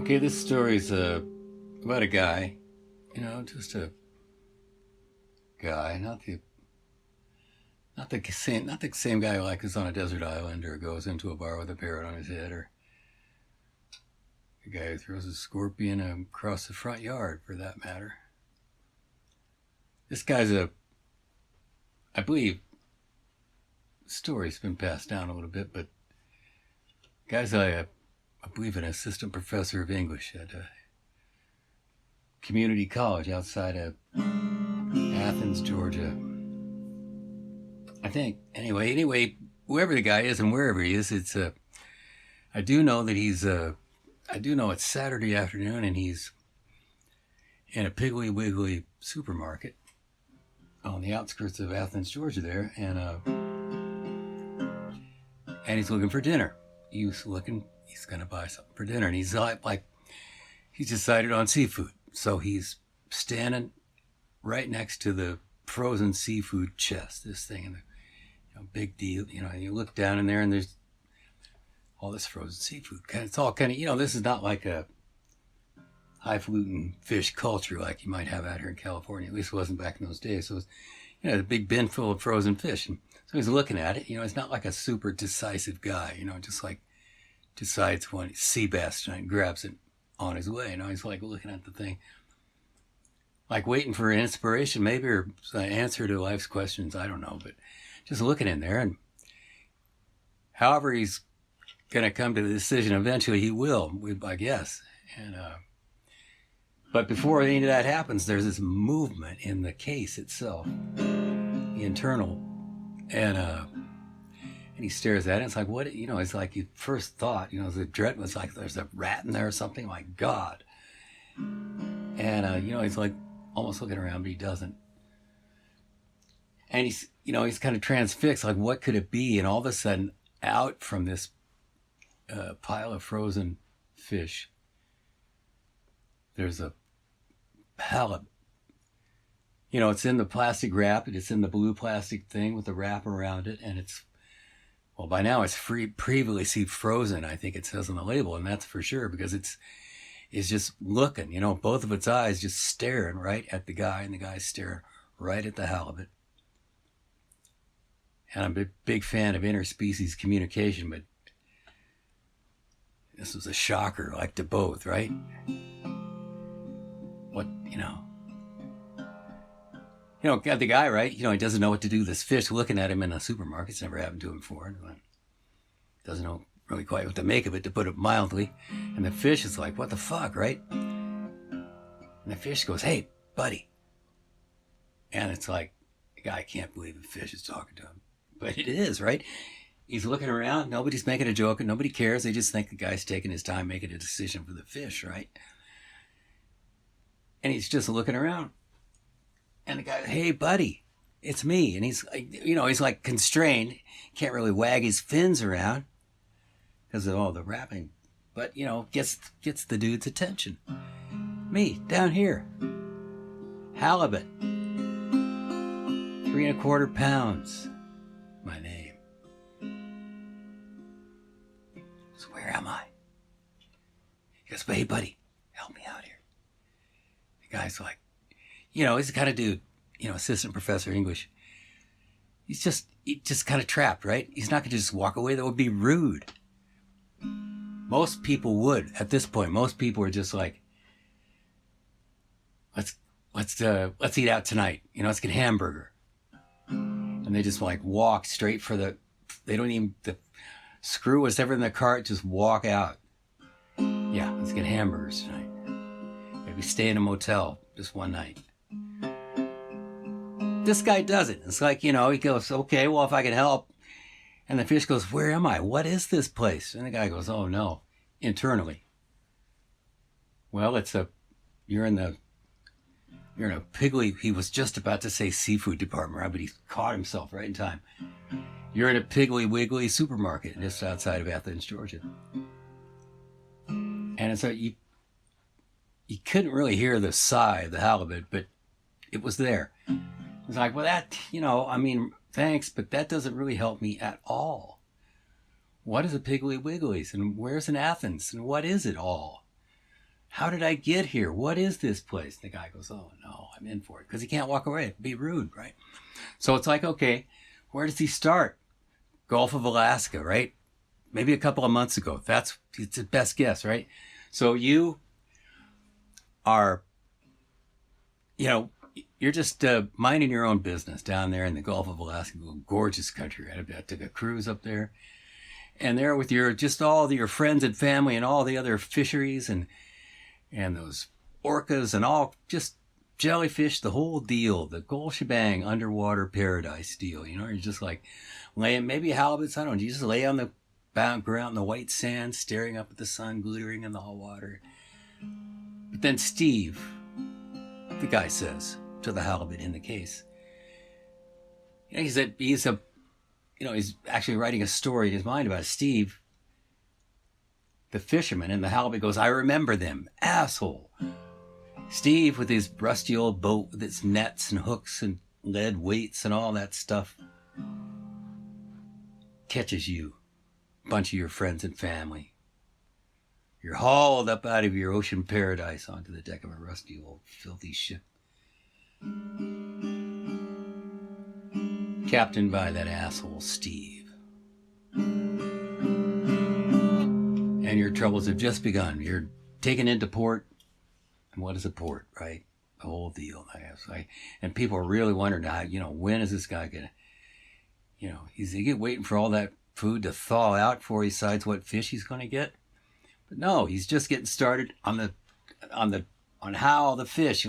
Okay, this story's about a guy, just a guy, not the same guy like is on a desert island or goes into a bar with a parrot on his head, or the guy who throws a scorpion across the front yard, for that matter. This guy's I believe, the story's been passed down a little bit, but guy's I believe an assistant professor of English at a community college outside of Athens, Georgia. I think. Anyway, whoever the guy is and wherever he is, I do know that I do know it's Saturday afternoon and he's in a Piggly Wiggly supermarket on the outskirts of Athens, Georgia there, and he's looking for dinner. He's going to buy something for dinner, and he's decided on seafood. So he's standing right next to the frozen seafood chest, this thing, and big deal. And you look down in there, and there's all this frozen seafood. It's all kind of, this is not like a highfalutin fish culture like you might have out here in California. At least it wasn't back in those days. So it was, a big bin full of frozen fish. And so he's looking at it. He's not like a super decisive guy, just like decides when sea bass tonight and grabs it on his way. He's like looking at the thing, like waiting for inspiration maybe, or an answer to life's questions. I don't know, but just looking in there, and however he's going to come to the decision eventually, he will, I guess. And but before any of that happens, there's this movement in the case itself, the internal, and he stares at it. It's like, what, it's like your first thought, the dread was like, there's a rat in there or something, like God. And, he's like almost looking around, but he doesn't. And he's kind of transfixed, like, what could it be? And all of a sudden, out from this pile of frozen fish, there's a halibut. It's in the plastic wrap, it's in the blue plastic thing with the wrap around it, and well, by now it's previously frozen, I think it says on the label, and that's for sure, because it's just looking, both of its eyes just staring right at the guy, and the guy's staring right at the halibut. And I'm a big fan of interspecies communication, but this was a shocker, like to both, right? What, got the guy, right? He doesn't know what to do. This fish looking at him in a supermarket. It's never happened to him before. Doesn't know really quite what to make of it, to put it mildly. And the fish is like, what the fuck, right? And the fish goes, hey, buddy. And it's like, the guy can't believe the fish is talking to him. But it is, right? He's looking around. Nobody's making a joke, and nobody cares. They just think the guy's taking his time making a decision for the fish, right? And he's just looking around. And the guy, hey, buddy, it's me. And he's like, he's like constrained. Can't really wag his fins around because of all the wrapping. But, gets the dude's attention. Me, down here. Halibut. 3¼ pounds. My name. So where am I? He goes, hey, buddy, help me out here. The guy's like, he's the kind of dude, assistant professor of English. He's just kind of trapped, right? He's not going to just walk away. That would be rude. Most people would, at this point. Most people are just like, let's eat out tonight. Let's get a hamburger. And they just like walk straight for they don't even, screw whatever in the cart, just walk out. Yeah, let's get hamburgers tonight. Maybe stay in a motel just one night. This guy doesn't. It's like, he goes, okay, well, if I can help. And the fish goes, where am I? What is this place? And the guy goes, oh no, internally. Well, you're in a Piggly, he was just about to say seafood department, right? But he caught himself right in time. You're in a Piggly Wiggly supermarket just outside of Athens, Georgia. And so you couldn't really hear the sigh of the halibut, but it was there. It's like, well, that, thanks, but that doesn't really help me at all. What is a Piggly Wiggly's? And where's in Athens? And what is it all? how did I get here? What is this place? The guy goes, oh, no, I'm in for it. Because he can't walk away. It'd be rude, right? So it's like, okay, where does he start? Gulf of Alaska, right? Maybe a couple of months ago. It's the best guess, right? So you are, you're just minding your own business down there in the Gulf of Alaska, gorgeous country. Right? I took a cruise up there, and there with your friends and family and all the other fisheries and those orcas and all, just jellyfish, the whole deal, the whole shebang, underwater paradise deal. You're just like laying, maybe halibuts, I don't know, you just lay on the ground in the white sand, staring up at the sun, glittering in the water. But then Steve, the guy, says to the halibut in the case, he's actually writing a story in his mind about Steve, the fisherman, and the halibut goes, I remember them, asshole. Steve, with his rusty old boat with its nets and hooks and lead weights and all that stuff, catches you, a bunch of your friends and family. You're hauled up out of your ocean paradise onto the deck of a rusty old filthy ship, captained by that asshole Steve. And your troubles have just begun. You're taken into port. And what is a port, right? The whole deal, I guess. And people are really wondering, when is this guy going to, is he waiting for all that food to thaw out before he decides what fish he's going to get? But no, he's just getting started on how the fish,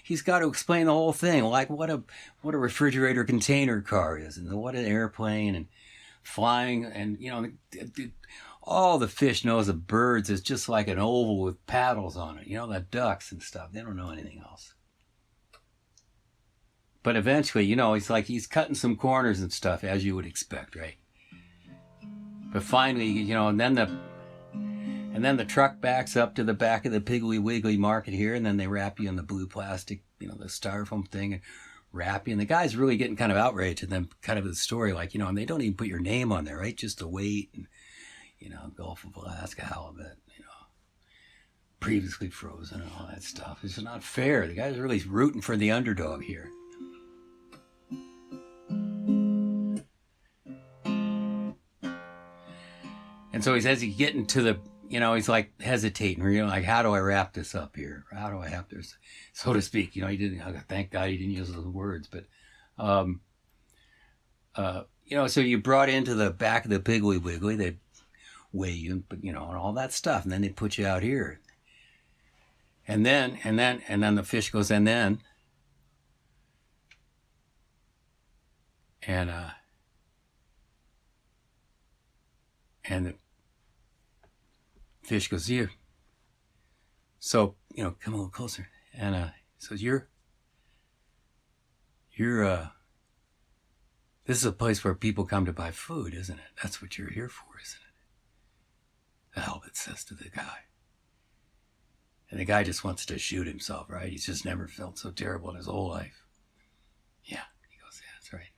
he's got to explain the whole thing, like what a refrigerator container car is, and what an airplane, and flying, and all the fish knows of birds is just like an oval with paddles on it, the ducks and stuff. They don't know anything else. But eventually, it's like he's cutting some corners and stuff, as you would expect, right? But finally, and then the truck backs up to the back of the Piggly Wiggly market here, and then they wrap you in the blue plastic, the styrofoam thing, and wrap you. And the guy's really getting kind of outraged at them, kind of the story, and they don't even put your name on there, right? Just the weight, and, Gulf of Alaska halibut, previously frozen and all that stuff. It's not fair. The guy's really rooting for the underdog here. And so as he's getting to the, he's like hesitating, or, how do I wrap this up here? How do I have this, so to speak? He didn't, thank God he didn't use those words, but, so you brought into the back of the Piggly Wiggly, they weigh you, and all that stuff, and then they put you out here. And then the fish goes, and the fish goes, here. So, come a little closer. And so you're this is a place where people come to buy food, isn't it? That's what you're here for, isn't it? The halibut says to the guy. And the guy just wants to shoot himself, right? He's just never felt so terrible in his whole life. Yeah, he goes, yeah, that's right.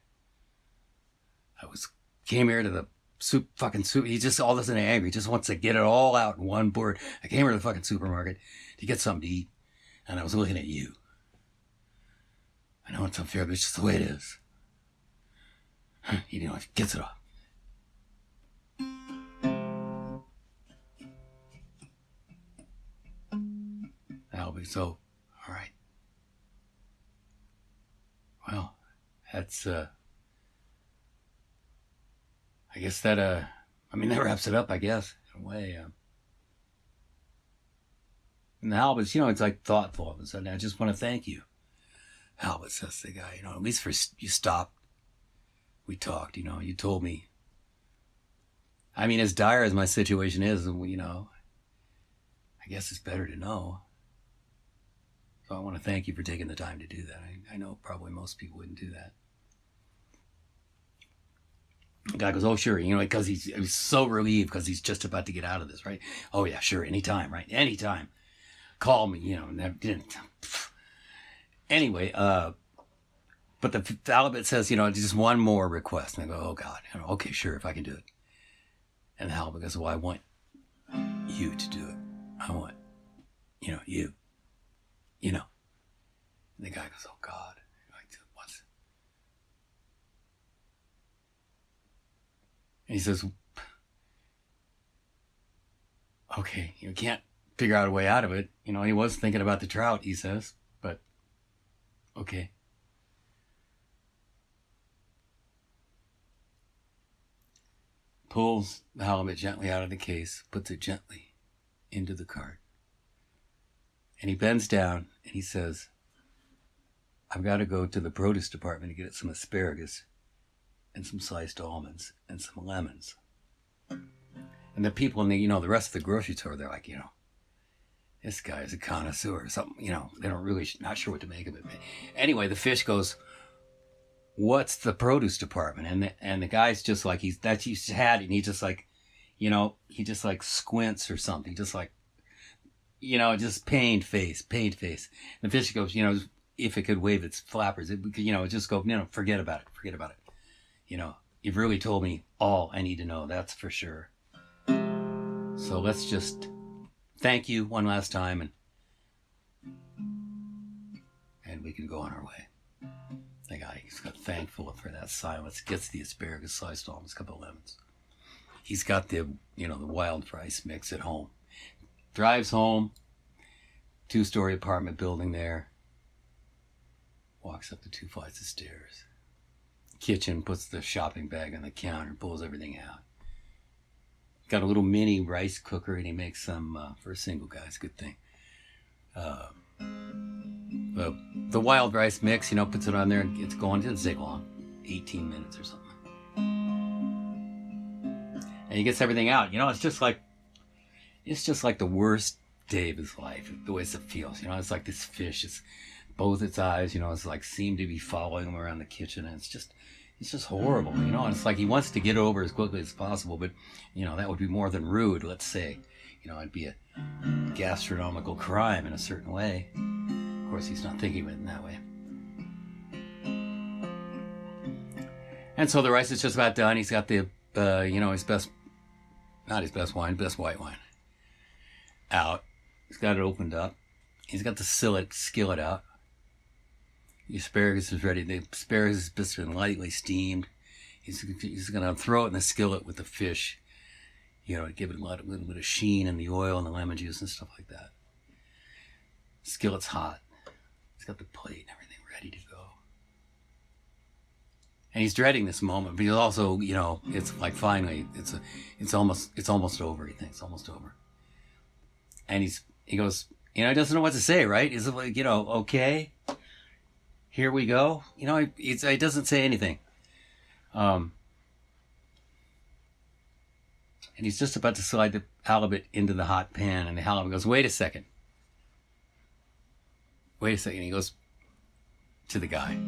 Came here to the soup. He's just all of a sudden angry. He just wants to get it all out in one board. I came here to the fucking supermarket to get something to eat, and I was looking at you. I know it's unfair, but it's just the way it is. He gets it off. That'll be so. All right. Well, that's I guess that that wraps it up, I guess, in a way. And the halibut, it's like thoughtful. All of a sudden, I just want to thank you. Halibut, says the guy, at least for you stopped. We talked, you told me. As dire as my situation is, I guess it's better to know. So I want to thank you for taking the time to do that. I know probably most people wouldn't do that. The guy goes, oh, sure, because he's so relieved because he's just about to get out of this, right? Oh, yeah, sure, anytime, right? Anytime. Call me, Anyway, but the halibut says, just one more request. And I go, oh, God, okay, sure, if I can do it. And the halibut goes, well, I want you to do it. I want you know. And the guy goes, oh God. What's... And he says, okay, you can't figure out a way out of it. He was thinking about the trout, he says, but okay. Pulls the halibut gently out of the case, puts it gently into the cart. And he bends down and he says, I've got to go to the produce department to get some asparagus and some sliced almonds and some lemons. And the people in the rest of the grocery store, they're like, this guy is a connoisseur or something, they don't really, not sure what to make of it. Anyway, the fish goes, what's the produce department? And the guy's just like, he's had it, and he's just like, he just like squints or something, just like, just pained face. And the fish goes, if it could wave its flappers, it would, just go, forget about it. You've really told me all I need to know, that's for sure. So let's just thank you one last time, and we can go on our way. The guy, he's got thankful for that silence, gets the asparagus, sliced almonds, a couple of lemons. He's got the wild rice mix at home. Drives home, 2-story apartment building there. Walks up the 2 flights of stairs. Kitchen, puts the shopping bag on the counter, pulls everything out. Got a little mini rice cooker, and he makes some, for a single guy, it's a good thing. The wild rice mix, puts it on there, and it's going, it doesn't take long, 18 minutes or something. And he gets everything out. It's just like the worst day of his life, the way it feels. It's like this fish, it's both its eyes, it's like seem to be following him around the kitchen, and it's just horrible, and it's like he wants to get over as quickly as possible, but that would be more than rude, let's say. It'd be a gastronomical crime in a certain way. Of course, he's not thinking of it in that way. And so the rice is just about done. He's got the his best, not his best wine, best white wine out. He's got it opened up. He's got the skillet out. The asparagus is ready. The asparagus has just been lightly steamed. He's going to throw it in the skillet with the fish, to give it a little bit of sheen and the oil and the lemon juice and stuff like that. Skillet's hot. He's got the plate and everything ready to go. And he's dreading this moment, but he's also, it's like finally, it's almost over. He thinks almost over. And he goes, he doesn't know what to say, right? Is it like, okay, here we go. He doesn't say anything. And he's just about to slide the halibut into the hot pan, and the halibut goes, wait a second. He goes to the guy,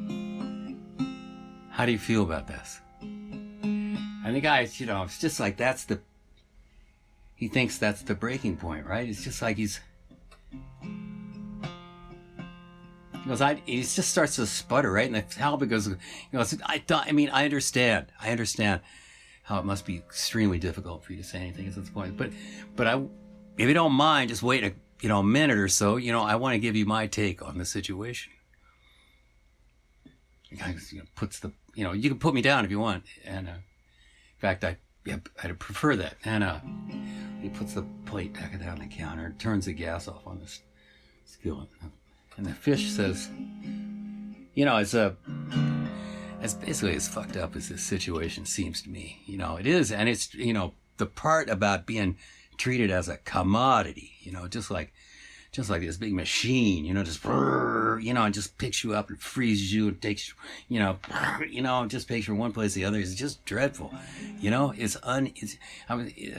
how do you feel about this? And the guy, it's just like he thinks that's the breaking point, right? It's just like he just starts to sputter, right? And the halibut goes, I understand how it must be extremely difficult for you to say anything at this point. But if you don't mind, just wait a minute or so. I want to give you my take on the situation. The guy puts the, you can put me down if you want. And in fact, I'd prefer that. And he puts the plate back down on the counter, turns the gas off on this skillet. And the fish says, as basically as fucked up as this situation seems to me, it is. And it's, the part about being treated as a commodity, just like this big machine, and just picks you up and freezes you and takes, just takes you from one place to the other. It's just dreadful. A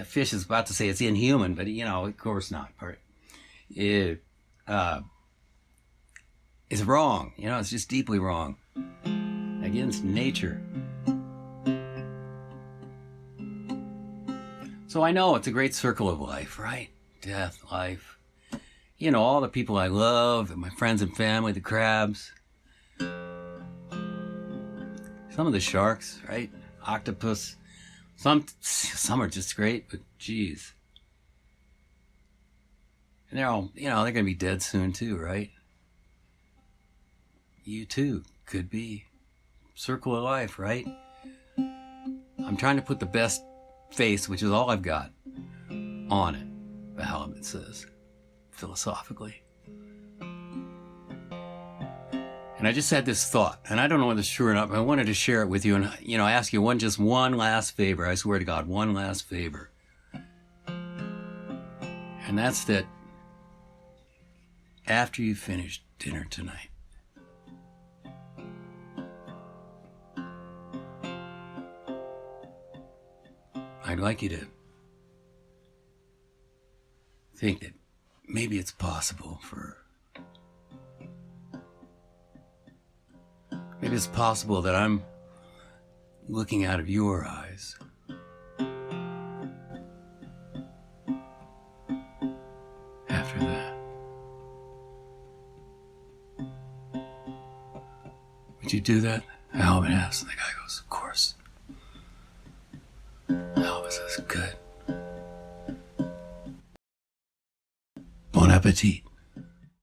fish is about to say it's inhuman, but, of course not. It's wrong. It's just deeply wrong. Against nature. So I know it's a great circle of life, right? Death, life. All the people I love, my friends and family, the crabs. Some of the sharks, right? Octopus. Some are just great, but geez. And they're all, they're going to be dead soon too, right? You too could be. Circle of life, right? I'm trying to put the best face, which is all I've got, on it, the Halibut says, philosophically. And I just had this thought, and I don't know whether it's true or not, but I wanted to share it with you and, ask you just one last favor. I swear to God, one last favor. And that's that after you finish dinner tonight, I'd like you to think that maybe it's possible that I'm looking out of your eyes. After that, would you do that? Halibut asks, and the guy goes, of course. Halibut says, good. Bon appetit.